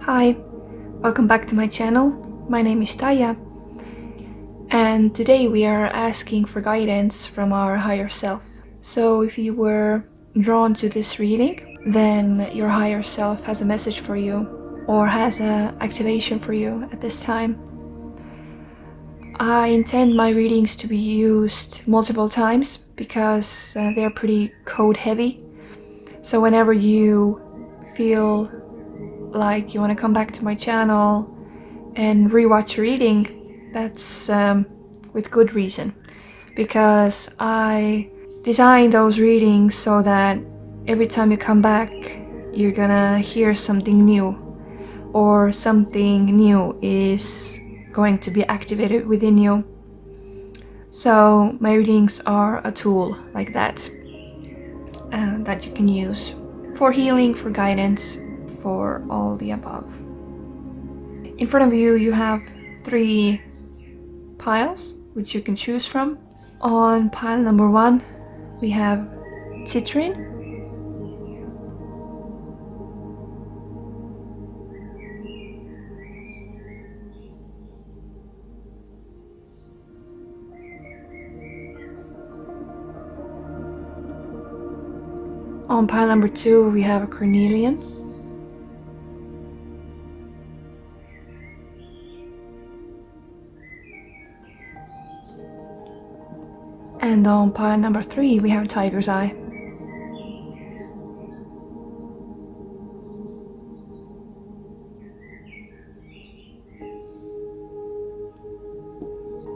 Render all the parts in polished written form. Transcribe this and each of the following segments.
Hi, welcome back to my channel. My name is Taya, and today we are asking for guidance from our higher self. So if you were drawn to this reading, then your higher self has a message for you or has an activation for you at this time. I intend my readings to be used multiple times because they're pretty code heavy. So whenever you feel like you want to come back to my channel and rewatch a reading, that's with good reason, because I designed those readings so that every time you come back you're gonna hear something new, or something new is going to be activated within you. So my readings are a tool like that, that you can use for healing, for guidance, for all the above. In front of you, you have 3 piles which you can choose from. On pile number 1, we have Citrine. On pile number 2, we have a Carnelian. And on pile number 3, we have a Tiger's Eye.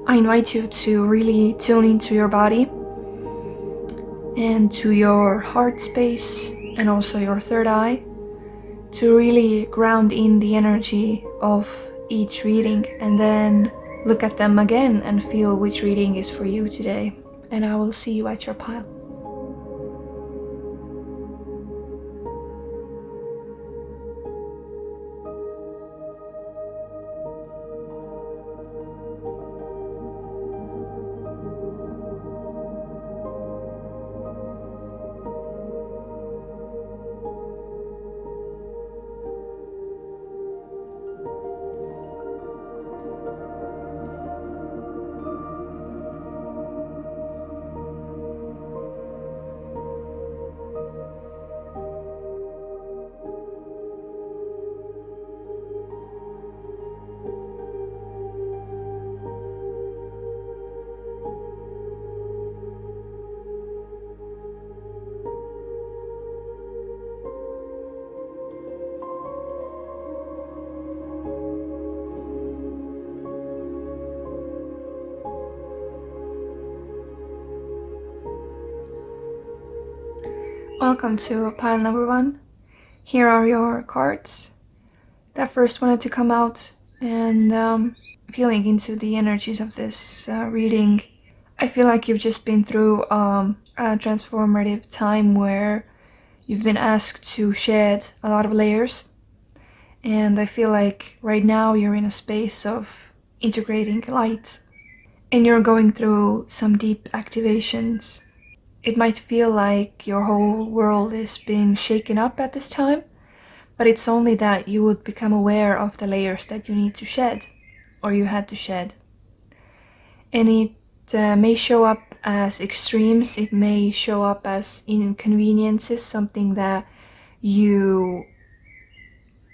I invite you to really tune into your body and to your heart space and also your third eye, to really ground in the energy of each reading, and then look at them again and feel which reading is for you today. And I will see you at your pile. Welcome to pile number 1. Here are your cards that first wanted to come out, and feeling into the energies of this reading. I feel like you've just been through a transformative time where you've been asked to shed a lot of layers, and I feel like right now you're in a space of integrating light and you're going through some deep activations. It might feel like your whole world is being shaken up at this time, but it's only that you would become aware of the layers that you need to shed, or you had to shed. And it may show up as extremes, it may show up as inconveniences, something that you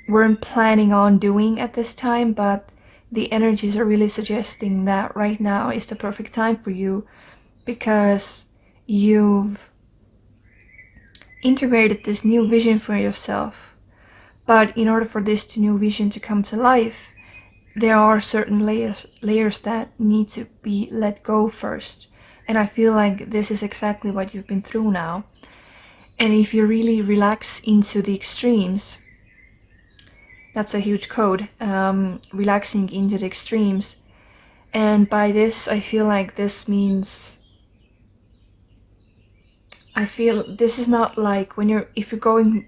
weren't planning on doing at this time, but the energies are really suggesting that right now is the perfect time for you, because you've integrated this new vision for yourself. But in order for this new vision to come to life, there are certain layers that need to be let go first. And I feel like this is exactly what you've been through now. And if you really relax into the extremes, that's a huge code, relaxing into the extremes. And by this, I feel like this means, I feel this is not like if you're going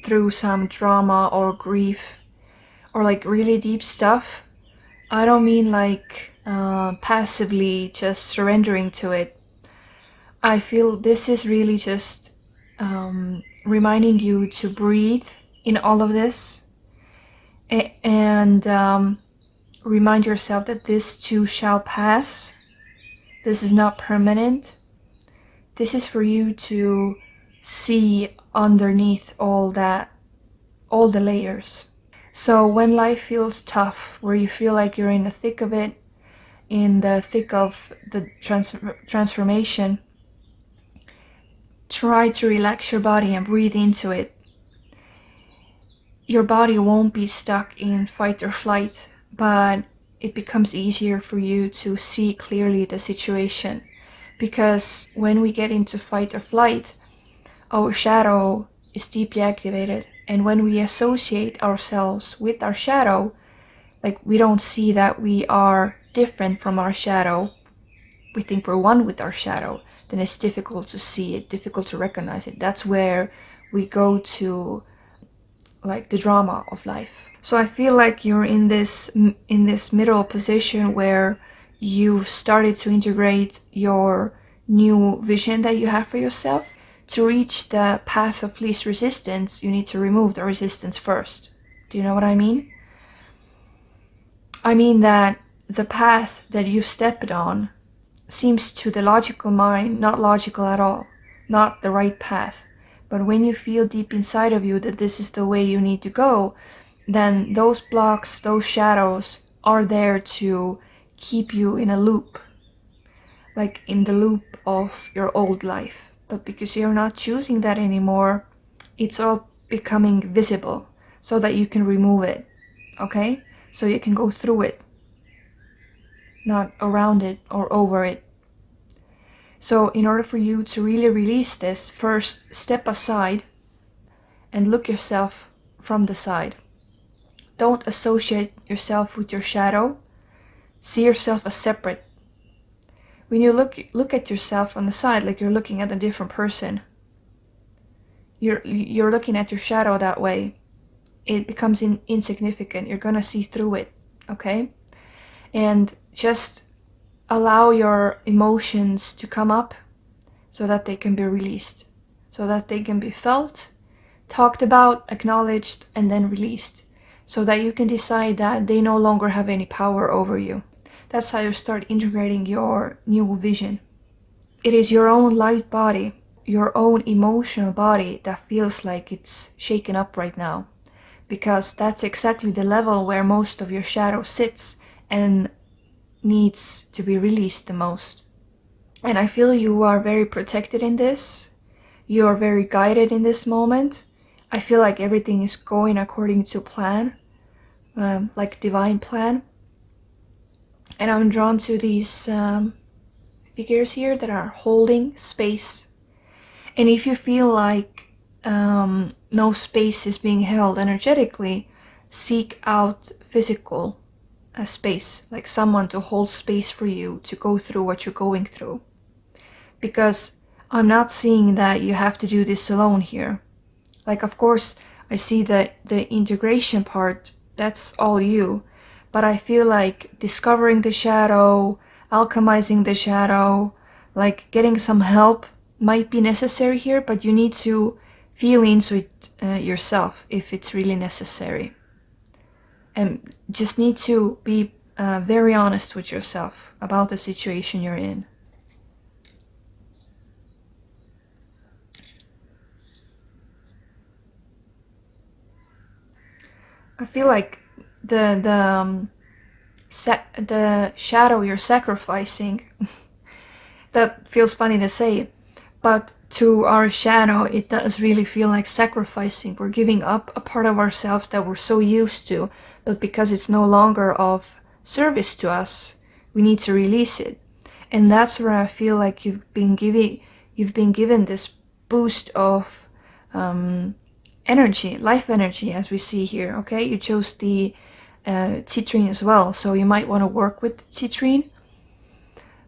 through some drama or grief or like really deep stuff. I don't mean like passively just surrendering to it. I feel this is really just reminding you to breathe in all of this and remind yourself that this too shall pass. This is not permanent. This is for you to see underneath all the layers. So when life feels tough, where you feel like you're in the thick of it, in the thick of the transformation, try to relax your body and breathe into it. Your body won't be stuck in fight or flight, but it becomes easier for you to see clearly the situation. Because when we get into fight or flight, our shadow is deeply activated. And when we associate ourselves with our shadow, like we don't see that we are different from our shadow, we think we're one with our shadow, then it's difficult to see it, difficult to recognize it. That's where we go to like the drama of life. So I feel like you're in this middle position where you've started to integrate your new vision that you have for yourself. To reach the path of least resistance, you need to remove the resistance first. Do you know what I mean? I mean that the path that you've stepped on seems to the logical mind not logical at all, not the right path. But when you feel deep inside of you that this is the way you need to go, then those blocks, those shadows are there to keep you in a loop, like in the loop of your old life. But because you're not choosing that anymore, it's all becoming visible so that you can remove it, okay? So you can go through it, not around it or over it. So in order for you to really release this, first step aside and look yourself from the side. Don't associate yourself with your shadow. See yourself as separate. When you look at yourself on the side, like you're looking at a different person, you're looking at your shadow that way. It becomes insignificant. You're gonna see through it, okay? And just allow your emotions to come up so that they can be released, so that they can be felt, talked about, acknowledged, and then released, so that you can decide that they no longer have any power over you. That's how you start integrating your new vision. It is your own light body, your own emotional body that feels like it's shaken up right now, because that's exactly the level where most of your shadow sits and needs to be released the most. And I feel you are very protected in this. You are very guided in this moment. I feel like everything is going according to plan, like divine plan. And I'm drawn to these figures here that are holding space. And if you feel like no space is being held energetically, seek out physical space, like someone to hold space for you to go through what you're going through. Because I'm not seeing that you have to do this alone here. Like, of course, I see that the integration part, that's all you. But I feel like discovering the shadow, alchemizing the shadow, like getting some help might be necessary here, but you need to feel into it yourself if it's really necessary. And just need to be very honest with yourself about the situation you're in. I feel like the shadow you're sacrificing, that feels funny to say, but to our shadow it does really feel like sacrificing. We're giving up a part of ourselves that we're so used to, but because it's no longer of service to us, we need to release it. And that's where I feel like you've been given this boost of energy, life energy, as we see here. Okay, you chose the Citrine as well, so you might want to work with Citrine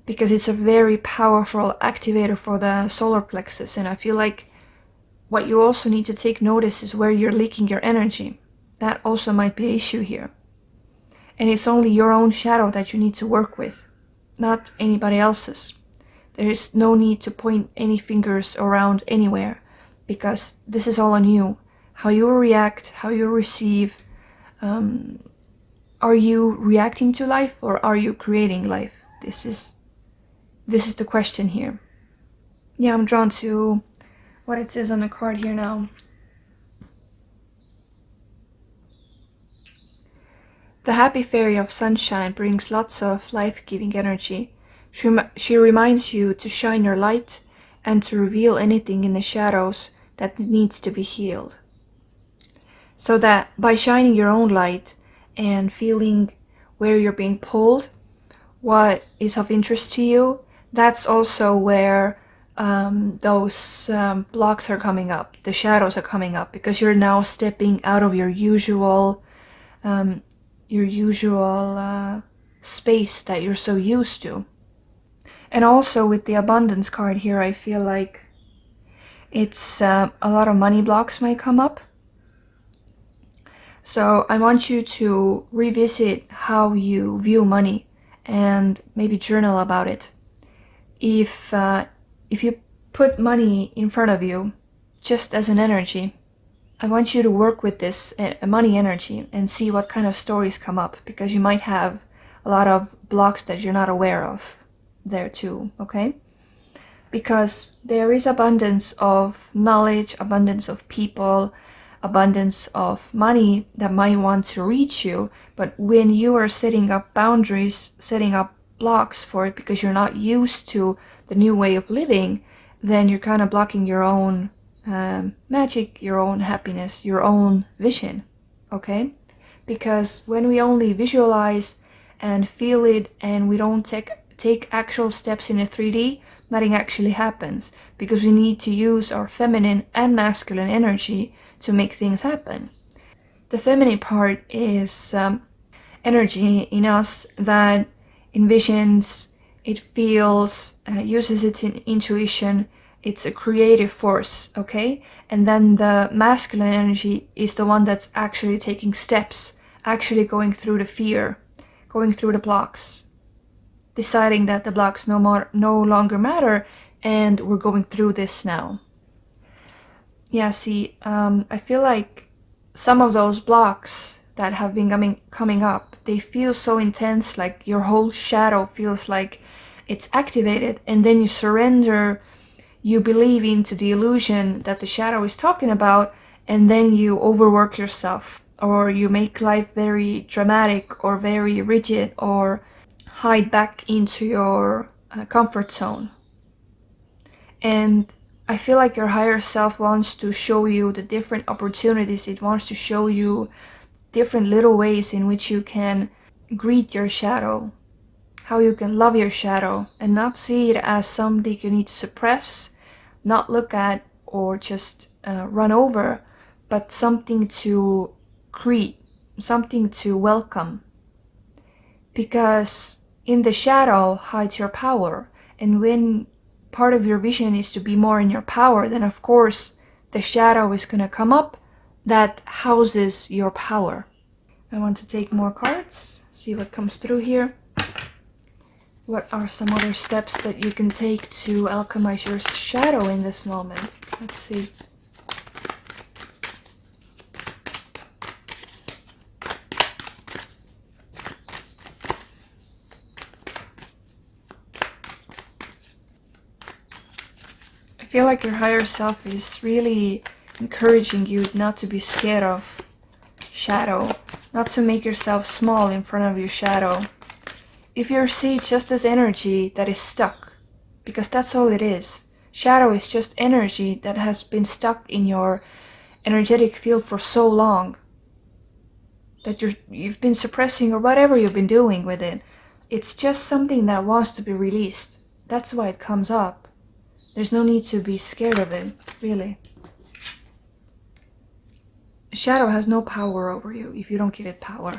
because it's a very powerful activator for the solar plexus. And I feel like what you also need to take notice is where you're leaking your energy. That also might be an issue here. And it's only your own shadow that you need to work with, not anybody else's. There is no need to point any fingers around anywhere, because this is all on you. How you react, how you receive, Are you reacting to life or are you creating life? This is the question here. Yeah, I'm drawn to what it says on the card here now. The happy fairy of sunshine brings lots of life-giving energy. She reminds you to shine your light and to reveal anything in the shadows that needs to be healed. So that by shining your own light and feeling where you're being pulled, what is of interest to you, that's also where those blocks are coming up, the shadows are coming up, because you're now stepping out of your usual space that you're so used to. And also with the abundance card here, I feel like it's a lot of money blocks might come up. So I want you to revisit how you view money and maybe journal about it. If you put money in front of you just as an energy, I want you to work with this money energy and see what kind of stories come up, because you might have a lot of blocks that you're not aware of there too, okay? Because there is abundance of knowledge, abundance of people, abundance of money that might want to reach you, but when you are setting up boundaries, setting up blocks for it because you're not used to the new way of living, then you're kind of blocking your own magic, your own happiness, your own vision, okay? Because when we only visualize and feel it and we don't take actual steps in a 3D, nothing actually happens, because we need to use our feminine and masculine energy to make things happen. The feminine part is energy in us that envisions, it feels, uses its intuition. It's a creative force, okay? And then the masculine energy is the one that's actually taking steps, actually going through the fear, going through the blocks, deciding that the blocks no longer matter, and we're going through this now. Yeah, see, I feel like some of those blocks that have been coming up, they feel so intense, like your whole shadow feels like it's activated, and then you surrender, you believe into the illusion that the shadow is talking about, and then you overwork yourself, or you make life very dramatic or very rigid, or hide back into your comfort zone. And I feel like your higher self wants to show you the different opportunities. It wants to show you different little ways in which you can greet your shadow, how you can love your shadow and not see it as something you need to suppress, not look at, or just run over, but something to greet, something to welcome. Because in the shadow hides your power, and when part of your vision is to be more in your power, then of course the shadow is going to come up that houses your power. I want to take more cards, see what comes through here. What are some other steps that you can take to alchemize your shadow in this moment? Let's see. I feel like your higher self is really encouraging you not to be scared of shadow, not to make yourself small in front of your shadow. If you see it just as energy that is stuck, because that's all it is. Shadow is just energy that has been stuck in your energetic field for so long that you've been suppressing, or whatever you've been doing with it. It's just something that wants to be released. That's why it comes up. There's no need to be scared of it, really. Shadow has no power over you if you don't give it power.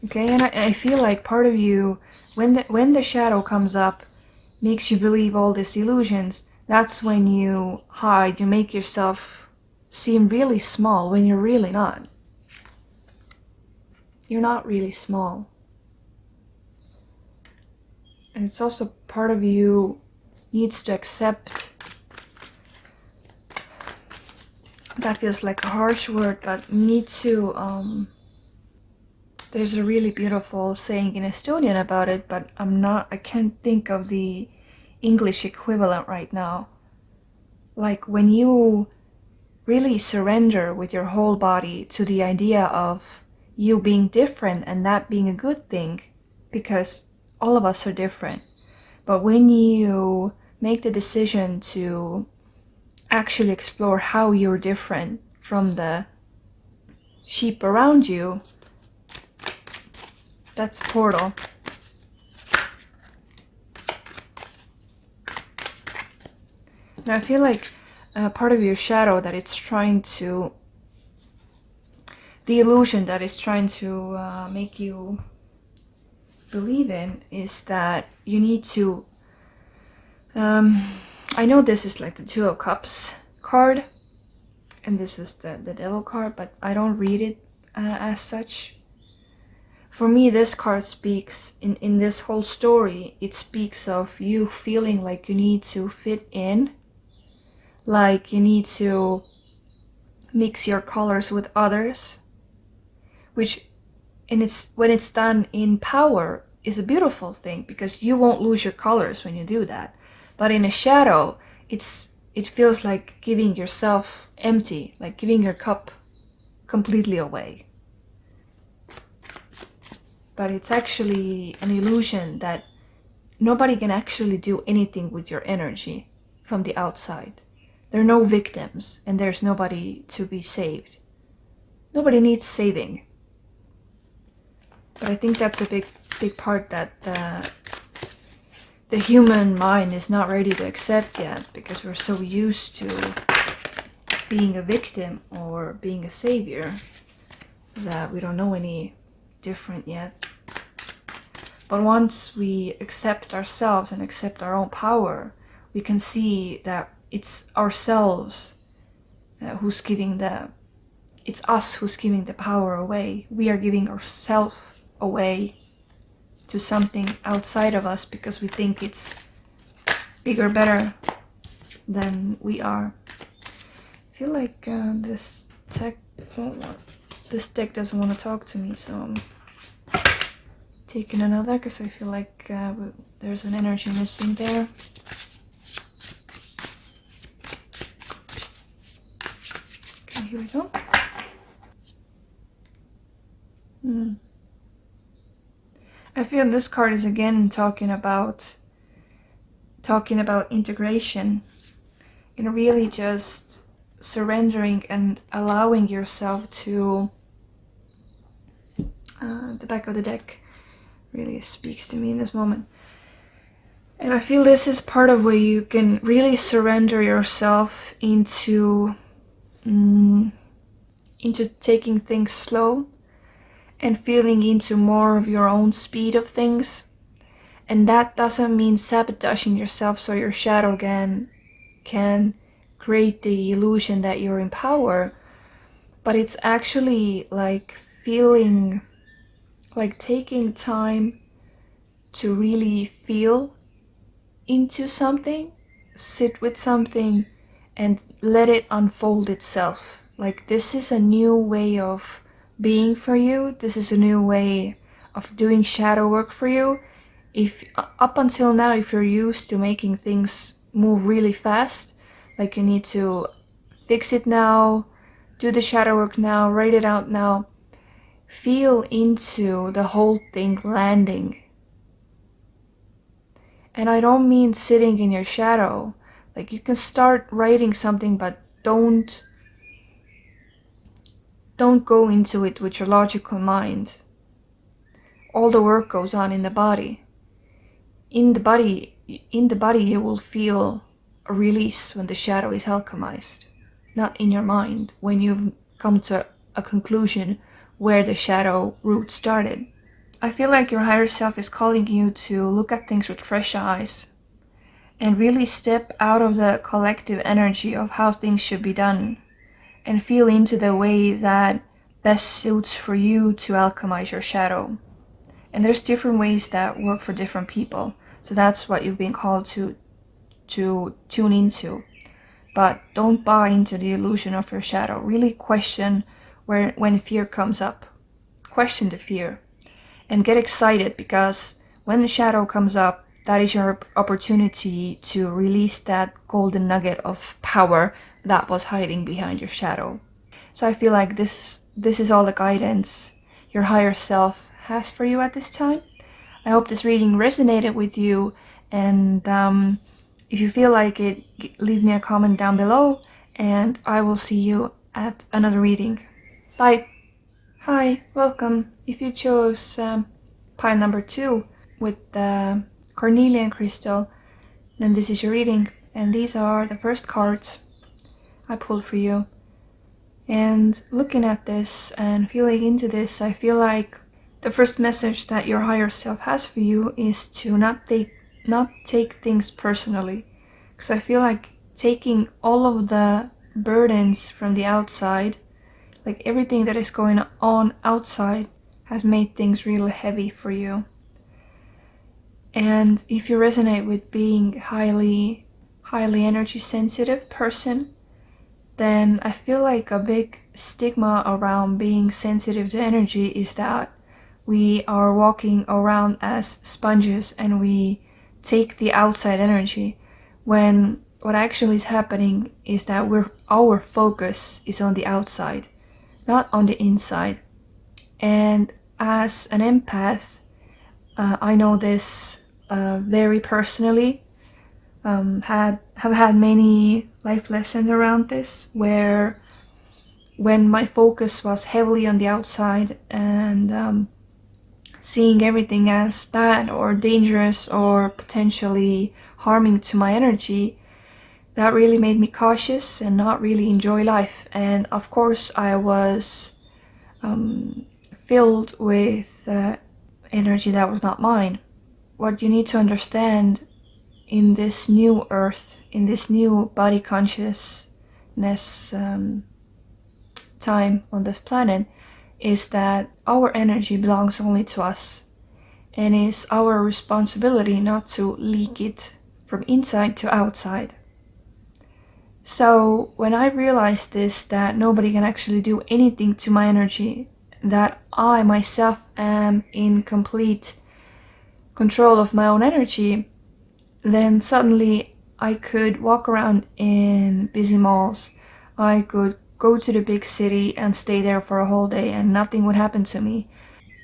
Okay, and I feel like part of you, when the shadow comes up, makes you believe all these illusions, that's when you hide, you make yourself seem really small when you're really not. You're not really small. And it's also part of you needs to accept that feels like a harsh word, but need to, there's a really beautiful saying in Estonian about it, but I can't think of the English equivalent right now. Like when you really surrender with your whole body to the idea of you being different and that being a good thing, because all of us are different. But when you make the decision to actually explore how you're different from the sheep around you, that's a portal. And I feel like part of your shadow that it's trying to, the illusion that it's trying to make you believe in is that you need to, I know this is like the Two of Cups card, and this is the Devil card, but I don't read it as such. For me, this card speaks, in this whole story, it speaks of you feeling like you need to fit in, like you need to mix your colors with others, which when it's done in power is a beautiful thing, because you won't lose your colors when you do that. But in a shadow, it feels like giving yourself empty, like giving your cup completely away. But it's actually an illusion that nobody can actually do anything with your energy from the outside. There are no victims, and there's nobody to be saved. Nobody needs saving. But I think that's a big part that the human mind is not ready to accept yet, because we're so used to being a victim or being a savior that we don't know any different yet. But once we accept ourselves and accept our own power, we can see that it's ourselves who's giving it's us who's giving the power away. We are giving ourselves away to something outside of us because we think it's bigger, better than we are. I feel like this deck doesn't want to talk to me, so I'm taking another because I feel like there's an energy missing there. Okay, here we go. I feel this card is again talking about integration and really just surrendering and allowing yourself to, the back of the deck really speaks to me in this moment. And I feel this is part of where you can really surrender yourself into taking things slow and feeling into more of your own speed of things. And that doesn't mean sabotaging yourself so your shadow can create the illusion that you're in power, but it's actually like feeling, like taking time to really feel into something, sit with something, and let it unfold itself. Like this is a new way of being for you. This is a new way of doing shadow work for you. If up until now, if you're used to making things move really fast, like you need to fix it now, do the shadow work now, write it out now, feel into the whole thing landing. And I don't mean sitting in your shadow. Like you can start writing something, but don't go into it with your logical mind. All the work goes on in the body. In the body you will feel a release when the shadow is alchemized, not in your mind when you've come to a conclusion where the shadow root started. I feel like your higher self is calling you to look at things with fresh eyes and really step out of the collective energy of how things should be done and feel into the way that best suits for you to alchemize your shadow. And there's different ways that work for different people. So that's what you've been called to tune into. but don't buy into the illusion of your shadow. Really question when fear comes up. Question the fear and get excited, because when the shadow comes up, that is your opportunity to release that golden nugget of power that was hiding behind your shadow. So I feel like this is all the guidance your higher self has for you at this time. I hope this reading resonated with you, and if you feel like it, leave me a comment down below, and I will see you at another reading. Bye! Hi, welcome. If you chose pile number 2 with the Carnelian crystal, then this is your reading, and these are the first cards I pulled for you. And looking at this and feeling into this, I feel like the first message that your higher self has for you is to not take things personally. Because I feel like taking all of the burdens from the outside, like everything that is going on outside, has made things really heavy for you. And if you resonate with being highly energy sensitive person, then I feel like a big stigma around being sensitive to energy is that we are walking around as sponges and we take the outside energy, when what actually is happening is that our focus is on the outside, not on the inside. And as an empath, I know this very personally. Have had many life lessons around this, where when my focus was heavily on the outside and seeing everything as bad or dangerous or potentially harming to my energy, that really made me cautious and not really enjoy life. And of course I was filled with energy that was not mine. What you need to understand in this new earth, in this new body consciousness time on this planet, is that our energy belongs only to us, and it's our responsibility not to leak it from inside to outside. So when I realized this, that nobody can actually do anything to my energy, that I myself am in complete control of my own energy, then suddenly I could walk around in busy malls. I could go to the big city and stay there for a whole day and nothing would happen to me.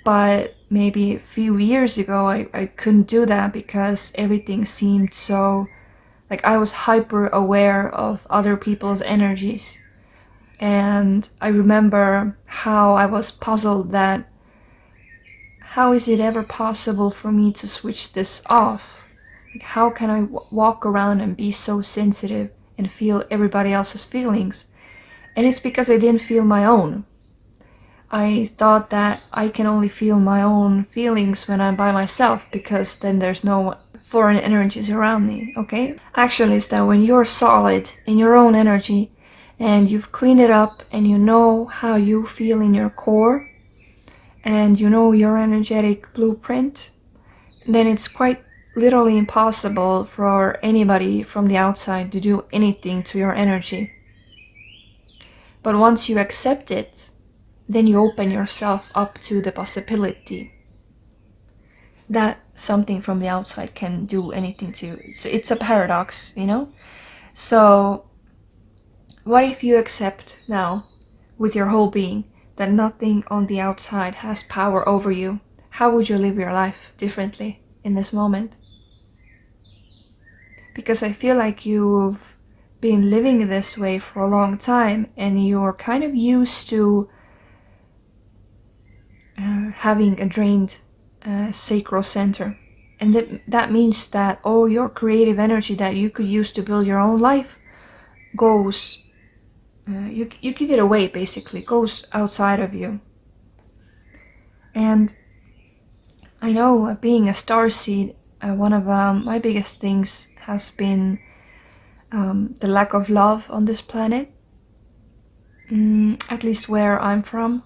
But maybe a few years ago I couldn't do that, because everything seemed so, like I was hyper aware of other people's energies. And I remember how I was puzzled that how is it ever possible for me to switch this off? Like, how can I walk around and be so sensitive and feel everybody else's feelings? And it's because I didn't feel my own. I thought that I can only feel my own feelings when I'm by myself, because then there's no foreign energies around me, okay? Actually, it's that when you're solid in your own energy and you've cleaned it up and you know how you feel in your core and you know your energetic blueprint, then it's quite literally impossible for anybody from the outside to do anything to your energy. But once you accept it, then you open yourself up to the possibility that something from the outside can do anything to you. It's a paradox, you know? So what if you accept now with your whole being that nothing on the outside has power over you? How would you live your life differently in this moment? Because I feel like you've been living this way for a long time and you're kind of used to having a drained sacral center. And that means that all your creative energy that you could use to build your own life goes, you give it away basically, goes outside of you. And I know being a starseed, one of my biggest things has been the lack of love on this planet. At least where I'm from,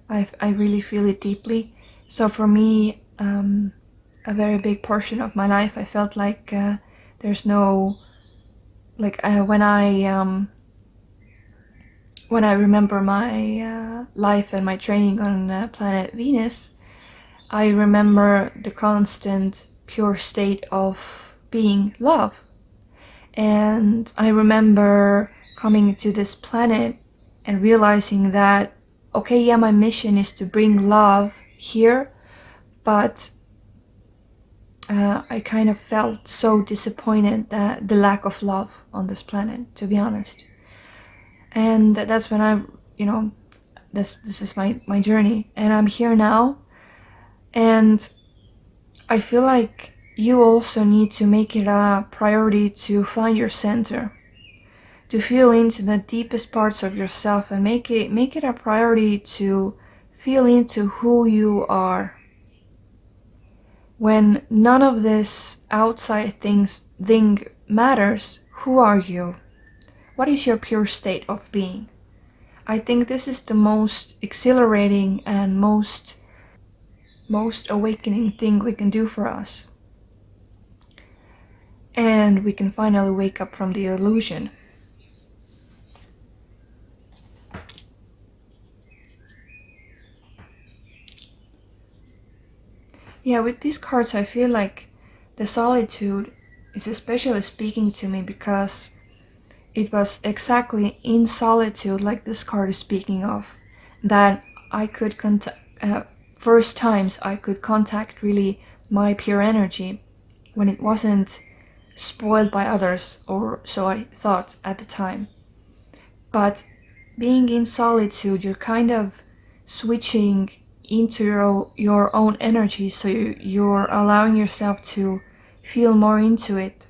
I really feel it deeply. So for me, a very big portion of my life, I felt like there's no like when I remember my life and my training on planet Venus, I remember the constant pure state of being love. And I remember coming to this planet and realizing that, okay, yeah, my mission is to bring love here, but I kind of felt so disappointed that the lack of love on this planet, to be honest. And that's when I, this is my journey, and I'm here now. And I feel like you also need to make it a priority to find your center, to feel into the deepest parts of yourself, and make it a priority to feel into who you are. When none of this outside thing matters, who are you? What is your pure state of being? I think this is the most exhilarating and most awakening thing we can do for us. And we can finally wake up from the illusion. Yeah, with these cards, I feel like the solitude is especially speaking to me because it was exactly in solitude, like this card is speaking of, that I could first times I could contact really my pure energy when it wasn't spoiled by others, or so I thought at the time. But being in solitude, you're kind of switching into your own energy, so you're allowing yourself to feel more into it.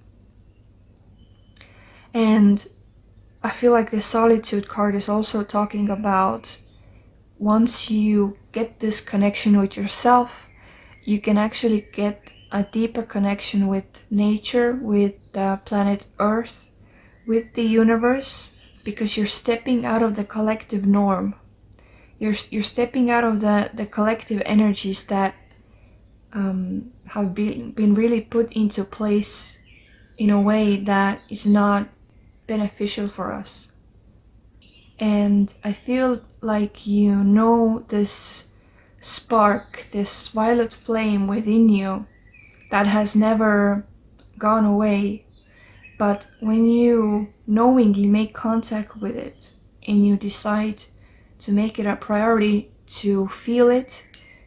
And I feel like the solitude card is also talking about once you get this connection with yourself, you can actually get a deeper connection with nature, with the planet Earth, with the universe, because you're stepping out of the collective norm. You're stepping out of the collective energies that have been really put into place in a way that is not beneficial for us. And I feel like this spark, this violet flame within you that has never gone away. But when you knowingly make contact with it and you decide to make it a priority to feel it,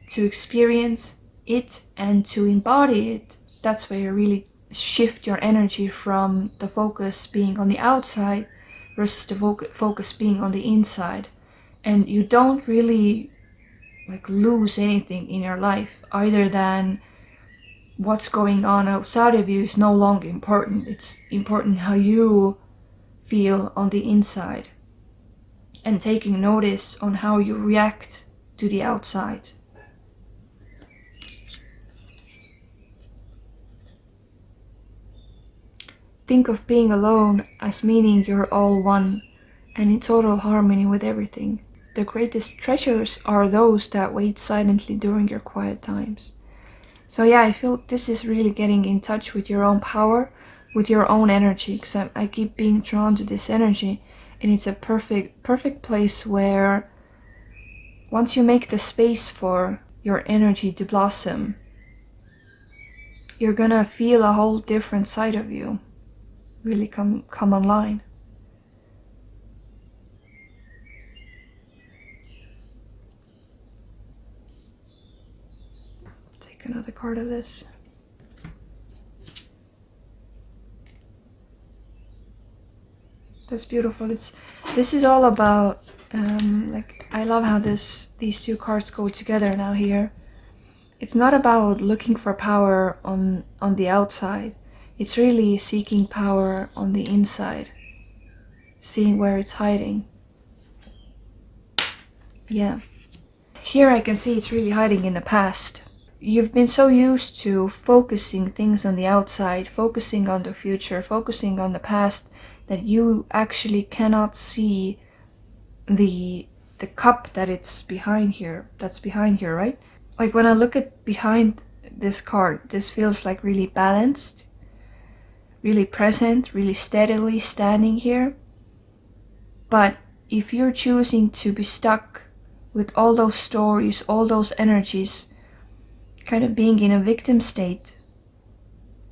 to experience it, and to embody it, that's where you really shift your energy from the focus being on the outside versus the focus being on the inside. And you don't really lose anything in your life, either than what's going on outside of you is no longer important. It's important how you feel on the inside, and taking notice on how you react to the outside. Think of being alone as meaning you're all one and in total harmony with everything. The greatest treasures are those that wait silently during your quiet times. So yeah, I feel this is really getting in touch with your own power, with your own energy, because I keep being drawn to this energy, and it's a perfect place where once you make the space for your energy to blossom, you're gonna feel a whole different side of you really come online. Take another card of this. That's beautiful. This is all about I love how these two cards go together now here. It's not about looking for power on the outside. It's really seeking power on the inside, seeing where it's hiding. Yeah. Here I can see it's really hiding in the past. You've been so used to focusing things on the outside, focusing on the future, focusing on the past, that you actually cannot see the cup that's behind here, right? Like when I look at behind this card, this feels like really balanced. really present, really steadily standing here. But if you're choosing to be stuck with all those stories, all those energies, kind of being in a victim state,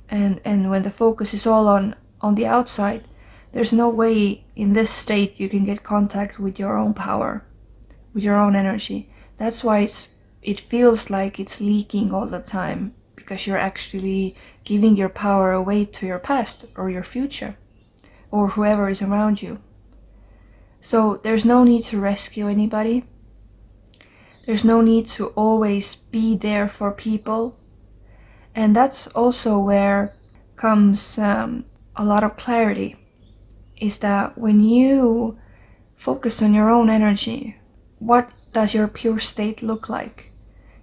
and when the focus is all on the outside, there's no way in this state you can get contact with your own power, with your own energy. That's why it feels like it's leaking all the time, because you're actually giving your power away to your past or your future or whoever is around you. So there's no need to rescue anybody. There's no need to always be there for people. And that's also where comes a lot of clarity, is that when you focus on your own energy, what does your pure state look like?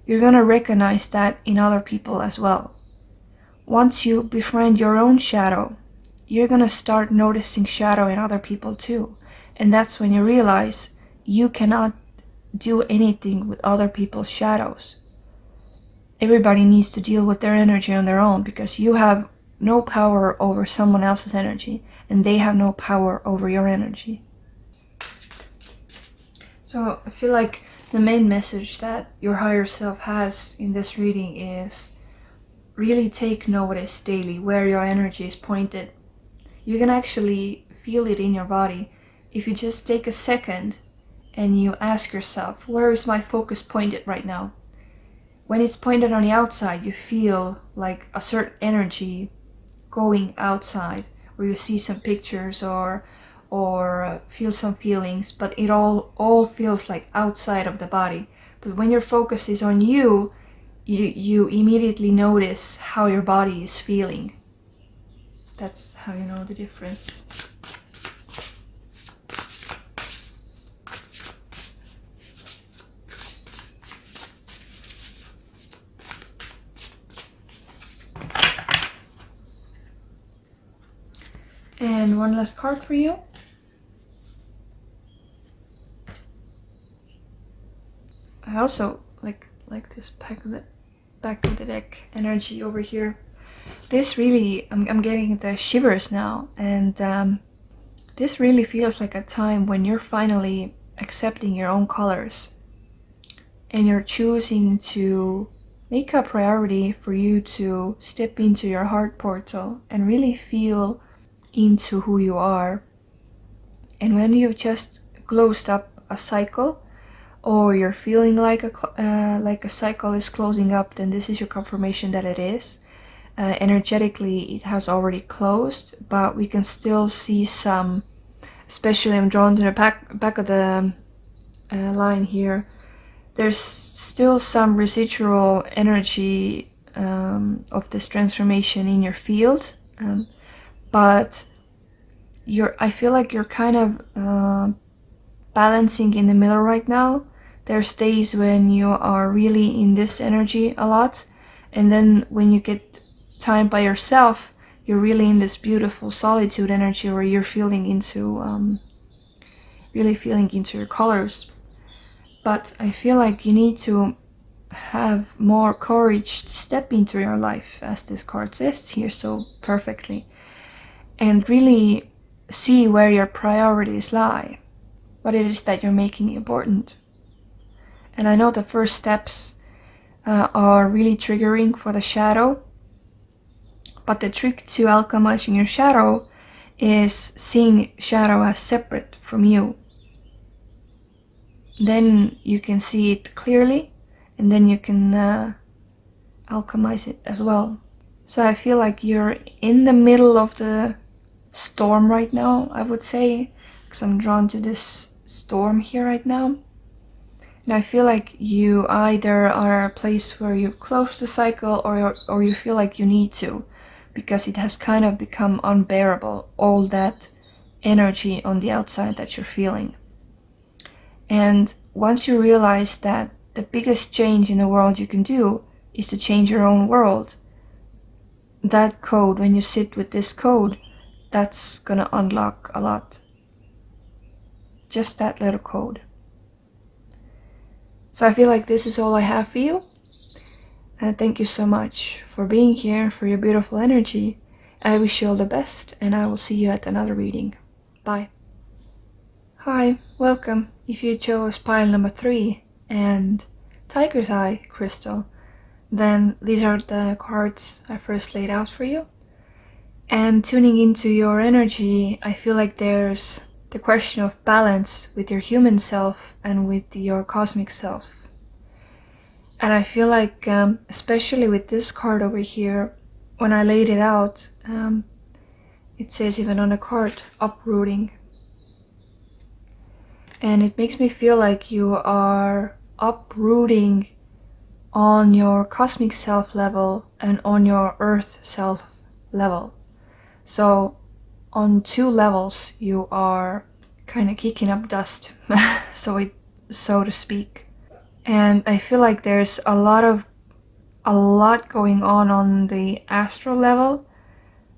You're gonna recognize that in other people as well. Once you befriend your own shadow, you're gonna start noticing shadow in other people too. And that's when you realize you cannot do anything with other people's shadows. Everybody needs to deal with their energy on their own, because you have no power over someone else's energy and they have no power over your energy. So I feel like the main message that your higher self has in this reading is really take notice daily where your energy is pointed. You can actually feel it in your body if you just take a second and you ask yourself, where is my focus pointed right now? When it's pointed on the outside, you feel like a certain energy going outside, or you see some pictures or feel some feelings, but it all feels like outside of the body. But when your focus is on you, you immediately notice how your body is feeling. That's how you know the difference. And one last card for you. I also like this back of the deck energy over here. This really, I'm getting the shivers now, and this really feels like a time when you're finally accepting your own colors, and you're choosing to make a priority for you to step into your heart portal and really feel into who you are. And when you've just closed up a cycle, or you're feeling like a cycle is closing up, then this is your confirmation that it is. Energetically, it has already closed, but we can still see some, especially I'm drawn to the back of the line here, there's still some residual energy of this transformation in your field. But I feel like you're kind of balancing in the middle right now. There's days when you are really in this energy a lot, and then when you get time by yourself, you're really in this beautiful solitude energy where you're feeling into really feeling into your colors. But I feel like you need to have more courage to step into your life, as this card says here so perfectly, and really see where your priorities lie, what it is that you're making important. And I know the first steps are really triggering for the shadow, but the trick to alchemizing your shadow is seeing shadow as separate from you. Then you can see it clearly, and then you can alchemize it as well. So I feel like you're in the middle of the storm right now, I would say, because I'm drawn to this storm here right now. And I feel like you either are a place where you've closed the cycle, or you feel like you need to, because it has kind of become unbearable, all that energy on the outside that you're feeling. And once you realize that the biggest change in the world you can do is to change your own world, that code, when you sit with this code, that's gonna unlock a lot. Just that little code. So I feel like this is all I have for you. Thank you so much for being here, for your beautiful energy. I wish you all the best, and I will see you at another reading. Bye. Hi, welcome. If you chose pile number 3 and Tiger's Eye crystal, then these are the cards I first laid out for you. And tuning into your energy, I feel like there's the question of balance with your human self and with your cosmic self. And I feel like, especially with this card over here, when I laid it out, it says even on the card, uprooting. And it makes me feel like you are uprooting on your cosmic self level and on your earth self level. So on 2 levels you are kind of kicking up dust, so to speak. And I feel like there's a lot going on the astral level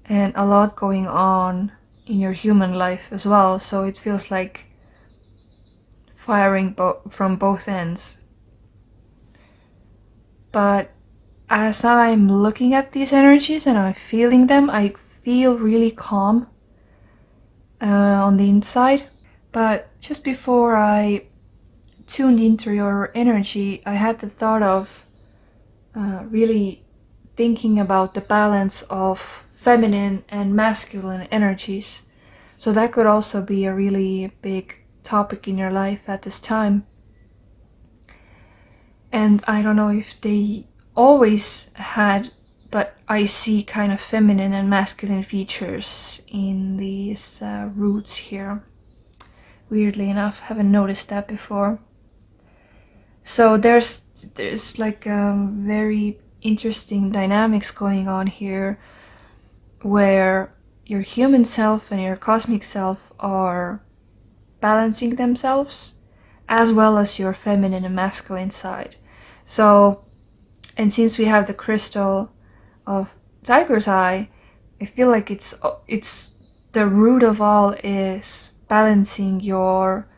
and a lot going on in your human life as well. So it feels like firing from both ends. But as I'm looking at these energies and I'm feeling them, I feel really calm on the inside. But just before I tuned into your energy, I had the thought of really thinking about the balance of feminine and masculine energies. So that could also be a really big topic in your life at this time. And I don't know if they always had, but I see kind of feminine and masculine features in these roots here. Weirdly enough, haven't noticed that before. So there's like very interesting dynamics going on here, where your human self and your cosmic self are balancing themselves, as well as your feminine and masculine side. So, and since we have the crystal of Tiger's Eye, I feel like it's the root of all is balancing your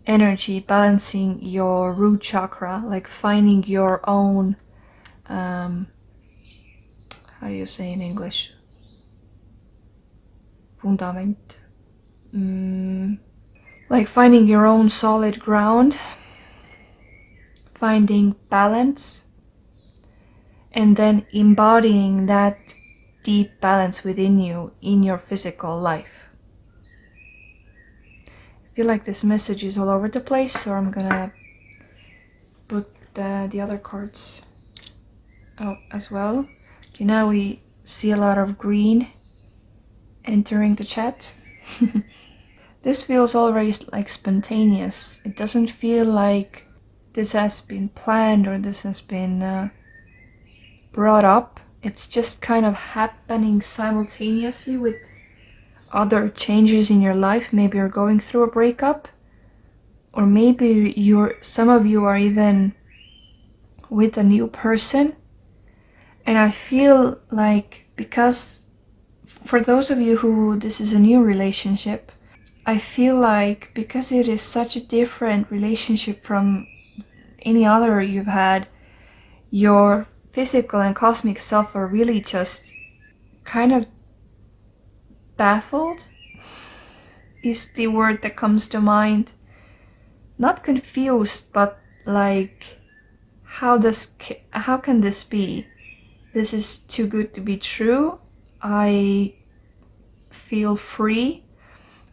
energy, balancing your root chakra, like finding your own, how do you say in English? Fundament. Like finding your own solid ground, finding balance, and then embodying that deep balance within you in your physical life. I feel like this message is all over the place, so I'm gonna put the other cards out as well. Okay, now we see a lot of green entering the chat. This feels already like spontaneous. It doesn't feel like this has been planned or this has been brought up. It's just kind of happening simultaneously with other changes in your life. Maybe you're going through a breakup, or maybe some of you are even with a new person. And I feel like, because for those of you who this is a new relationship, I feel like because it is such a different relationship from any other you've had, your physical and cosmic self are really just kind of baffled, is the word that comes to mind. Not confused, but like, how can this be? This is too good to be true. I feel free,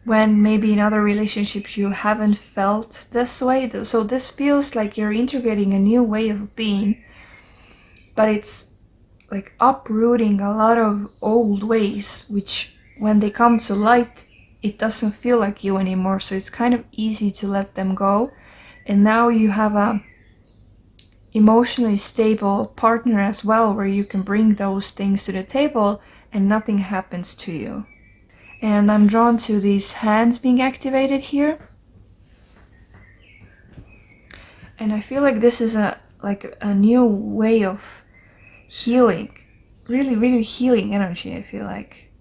when maybe in other relationships you haven't felt this way. So this feels like you're integrating a new way of being, but it's like uprooting a lot of old ways, which when they come to light, it doesn't feel like you anymore. So it's kind of easy to let them go. And now you have a emotionally stable partner as well, where you can bring those things to the table and nothing happens to you. And I'm drawn to these hands being activated here. And I feel like this is a new way of healing. Really, really healing energy, I feel like.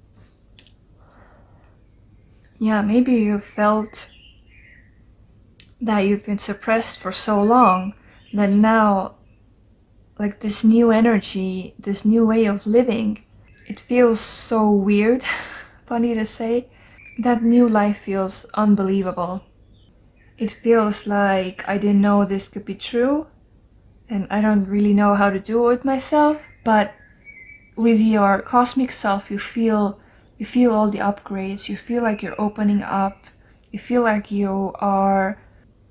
Yeah, maybe you felt that you've been suppressed for so long that now, like, this new energy, this new way of living it feels so weird, funny to say. That new life feels unbelievable. It feels like I didn't know this could be true, and I don't really know how to do it with myself, but with your cosmic self you feel all the upgrades, you feel like you're opening up, you feel like you are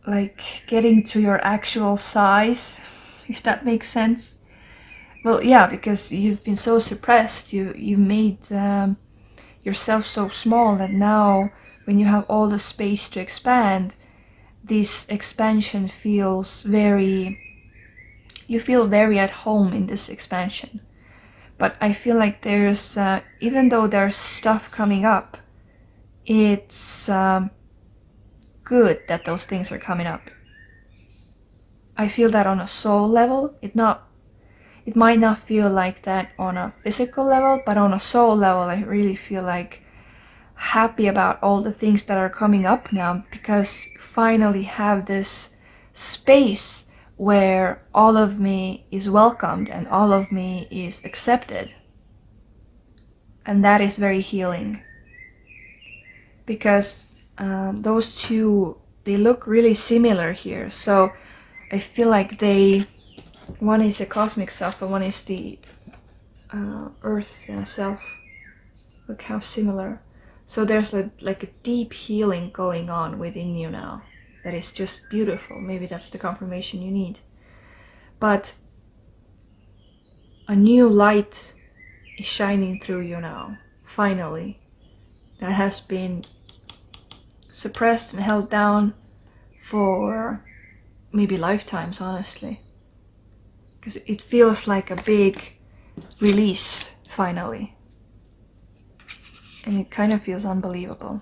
like getting to your actual size, if that makes sense. Well, yeah, because you've been so suppressed, you made yourself so small that now when you have all the space to expand, this expansion feels very, you feel very at home in this expansion. But I feel like there's, even though there's stuff coming up, it's good that those things are coming up. I feel that on a soul level. It might not feel like that on a physical level, but on a soul level I really feel like happy about all the things that are coming up now, because finally have this space where all of me is welcomed and all of me is accepted. And that is very healing, because those two, they look really similar here. So I feel like one is a cosmic self and one is the earth self. Look how similar. So there's like a deep healing going on within you now that is just beautiful. Maybe that's the confirmation you need. But a new light is shining through you now, finally. That has been suppressed and held down for maybe lifetimes, honestly. Because it feels like a big release, finally. And it kind of feels unbelievable.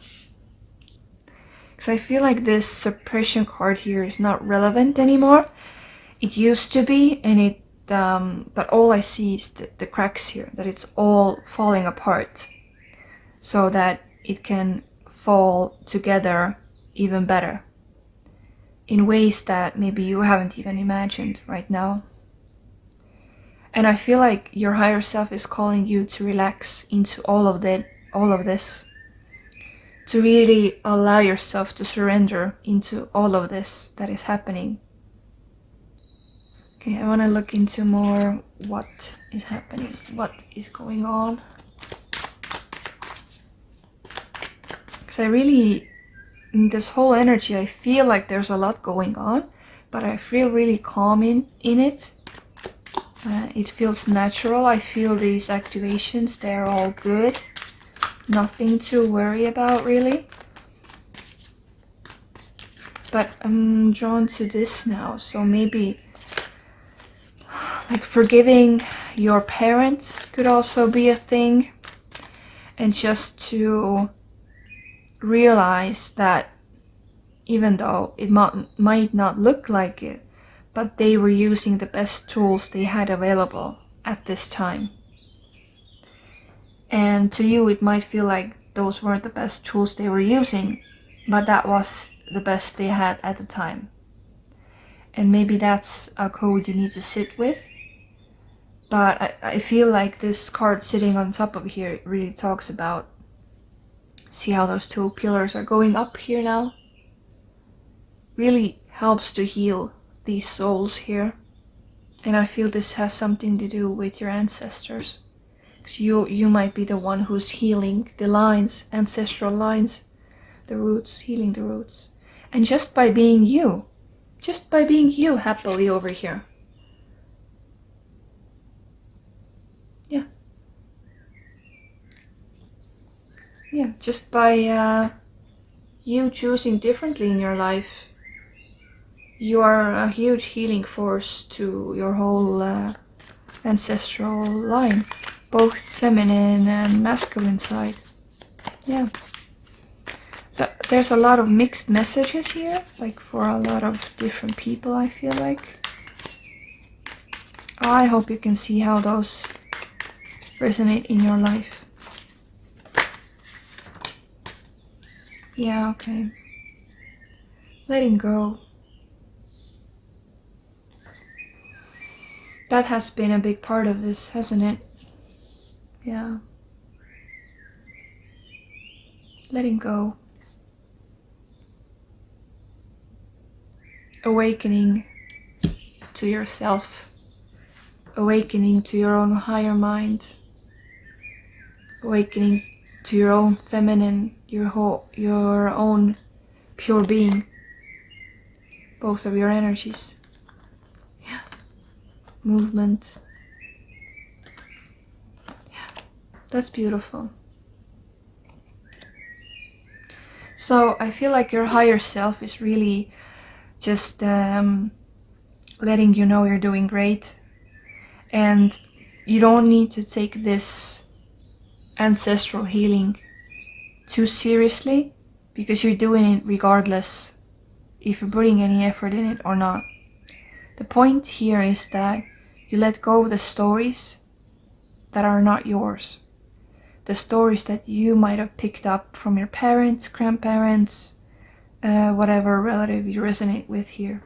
Because I feel like this suppression card here is not relevant anymore. It used to be, and but all I see is the cracks here, that it's all falling apart, so that it can fall together even better in ways that maybe you haven't even imagined right now. And I feel like your higher self is calling you to relax into all of this, to really allow yourself to surrender into all of this that is happening. Okay, I want to look into more what is happening, what is going on. Because I really, in this whole energy, I feel like there's a lot going on, but I feel really calm in it. It feels natural. I feel these activations, they're all good. Nothing to worry about, really. But I'm drawn to this now, so maybe like forgiving your parents could also be a thing. And just to realize that even though it might not look like it, but they were using the best tools they had available at this time. And to you it might feel like those weren't the best tools they were using, but that was the best they had at the time. And maybe that's a code you need to sit with. But I feel like this card sitting on top of here really talks about, see how those two pillars are going up here now? Really helps to heal these souls here. And I feel this has something to do with your ancestors. Because you might be the one who's healing the lines, ancestral lines, the roots, healing the roots. And just by being you happily over here. Yeah. Yeah, just by you choosing differently in your life, you are a huge healing force to your whole ancestral line, both feminine and masculine side. Yeah. So there's a lot of mixed messages here, like for a lot of different people, I feel like. I hope you can see how those resonate in your life. Yeah, okay. Letting go. That has been a big part of this, hasn't it? Yeah. Letting go. Awakening to yourself. Awakening to your own higher mind. Awakening to your own feminine, your own pure being. Both of your energies. Yeah. Movement. Yeah. That's beautiful. So I feel like your higher self is really just letting you know you're doing great. And you don't need to take this ancestral healing too seriously, because you're doing it regardless if you're putting any effort in it or not. The point here is that you let go of the stories that are not yours. The stories that you might have picked up from your parents, grandparents, whatever relative you resonate with here.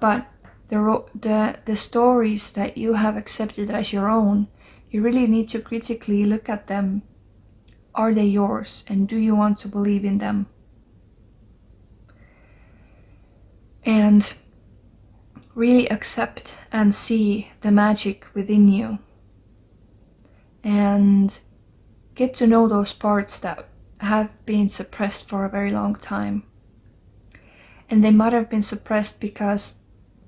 But the stories that you have accepted as your own, you really need to critically look at them. Are they yours? And do you want to believe in them? And really accept and see the magic within you. And get to know those parts that have been suppressed for a very long time. And they might have been suppressed because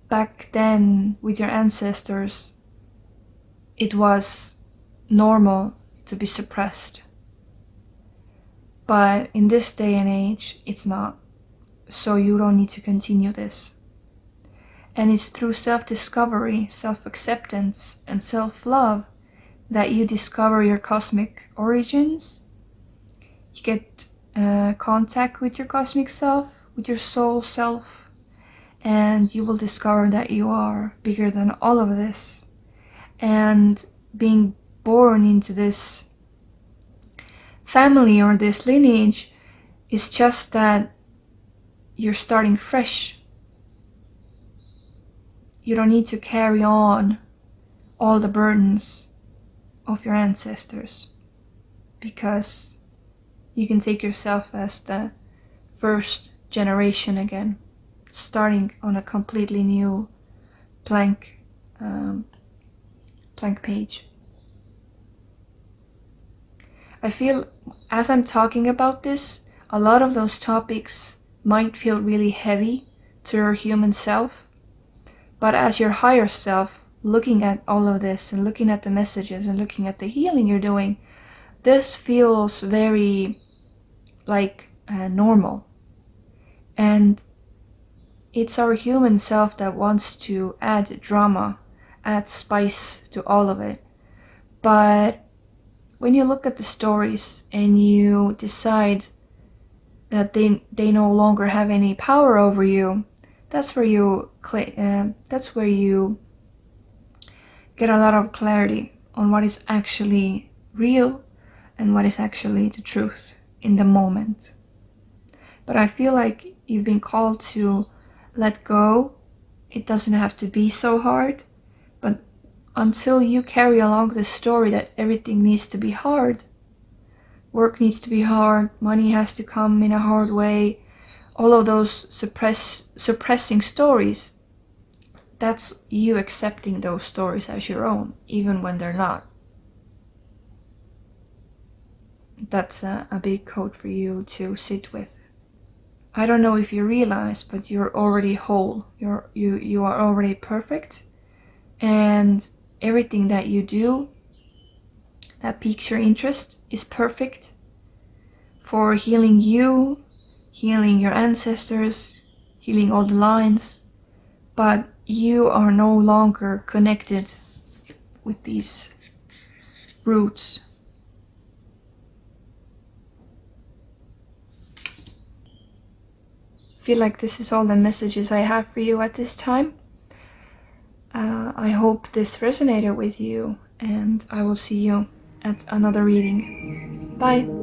back then with your ancestors, it was normal to be suppressed. But in this day and age, it's not. So you don't need to continue this. And it's through self-discovery, self-acceptance, and self-love that you discover your cosmic origins. You get contact with your cosmic self, with your soul self, and you will discover that you are bigger than all of this. And being born into this family or this lineage is just that you're starting fresh. You don't need to carry on all the burdens of your ancestors, because you can take yourself as the first generation again, starting on a completely new blank page. I feel as I'm talking about this, a lot of those topics might feel really heavy to your human self, but as your higher self, looking at all of this and looking at the messages and looking at the healing you're doing, this feels very like normal. And it's our human self that wants to add drama, add spice to all of it. But when you look at the stories and you decide that they no longer have any power over you, that's where you get a lot of clarity on what is actually real and what is actually the truth in the moment. But I feel like you've been called to let go. It doesn't have to be so hard, but until you carry along the story that everything needs to be hard, work needs to be hard, money has to come in a hard way, all of those suppressing stories, that's you accepting those stories as your own, even when they're not. That's a big code for you to sit with. I don't know if you realize, but you're already whole. You are already perfect, and everything that you do that piques your interest is perfect for healing you, healing your ancestors, healing all the lines. But you are no longer connected with these roots. I feel like this is all the messages I have for you at this time. I hope this resonated with you, and I will see you at another reading. Bye!